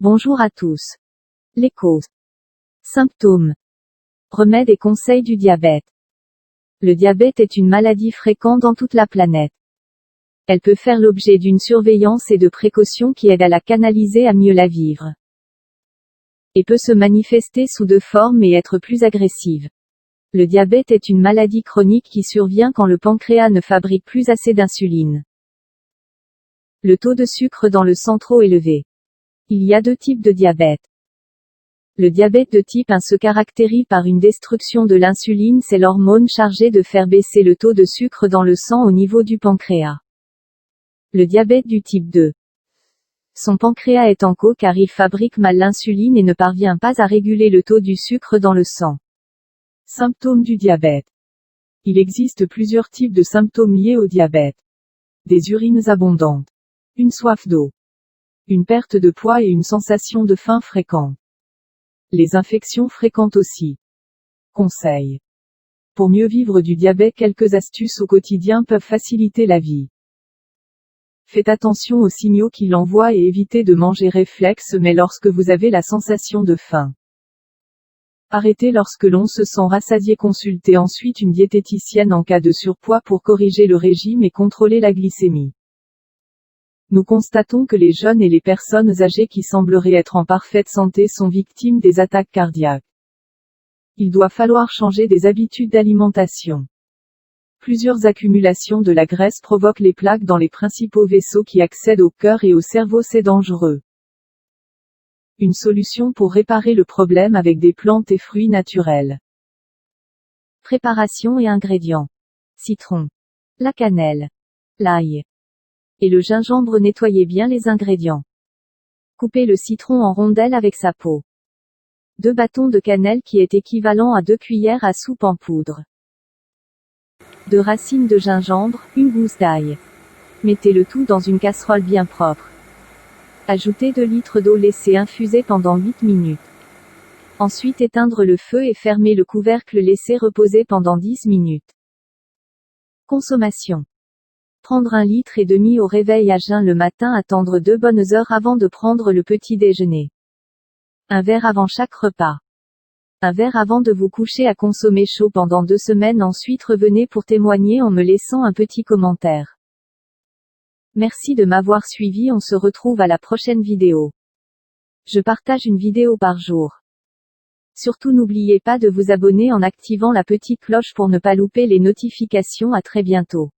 Bonjour à tous. Les causes, symptômes, remèdes et conseils du diabète. Le diabète est une maladie fréquente dans toute la planète. Elle peut faire l'objet d'une surveillance et de précautions qui aident à la canaliser à mieux la vivre. Et peut se manifester sous deux formes et être plus agressive. Le diabète est une maladie chronique qui survient quand le pancréas ne fabrique plus assez d'insuline. Le taux de sucre dans le sang trop élevé. Il y a deux types de diabète. Le diabète de type 1 se caractérise par une destruction de l'insuline, c'est l'hormone chargée de faire baisser le taux de sucre dans le sang au niveau du pancréas. Le diabète du type 2. Son pancréas est en coma car il fabrique mal l'insuline et ne parvient pas à réguler le taux du sucre dans le sang. Symptômes du diabète. Il existe plusieurs types de symptômes liés au diabète. Des urines abondantes. Une soif d'eau. Une perte de poids et une sensation de faim fréquente. Les infections fréquentes aussi. Conseils. Pour mieux vivre du diabète, quelques astuces au quotidien peuvent faciliter la vie. Faites attention aux signaux qu'il envoie et évitez de manger réflexe mais lorsque vous avez la sensation de faim. Arrêtez lorsque l'on se sent rassasié. Consultez ensuite une diététicienne en cas de surpoids pour corriger le régime et contrôler la glycémie. Nous constatons que les jeunes et les personnes âgées qui sembleraient être en parfaite santé sont victimes des attaques cardiaques. Il doit falloir changer des habitudes d'alimentation. Plusieurs accumulations de la graisse provoquent les plaques dans les principaux vaisseaux qui accèdent au cœur et au cerveau, c'est dangereux. Une solution pour réparer le problème avec des plantes et fruits naturels. Préparation et ingrédients. Citron, la cannelle, l'ail et le gingembre. Nettoyez bien les ingrédients. Coupez le citron en rondelles avec sa peau. 2 bâtons de cannelle qui est équivalent à 2 cuillères à soupe en poudre. 2 racines de gingembre, une gousse d'ail. Mettez le tout dans une casserole bien propre. Ajoutez 2 litres d'eau, laissez infuser pendant 8 minutes. Ensuite éteindre le feu et fermer le couvercle, laisser reposer pendant 10 minutes. Consommation. Prendre 1,5 litre au réveil à jeun le matin, attendre 2 bonnes heures avant de prendre le petit déjeuner. 1 verre avant chaque repas. 1 verre avant de vous coucher, à consommer chaud pendant 2 semaines. Ensuite revenez pour témoigner en me laissant un petit commentaire. Merci de m'avoir suivi, on se retrouve à la prochaine vidéo. Je partage une vidéo par jour. Surtout n'oubliez pas de vous abonner en activant la petite cloche pour ne pas louper les notifications. À très bientôt.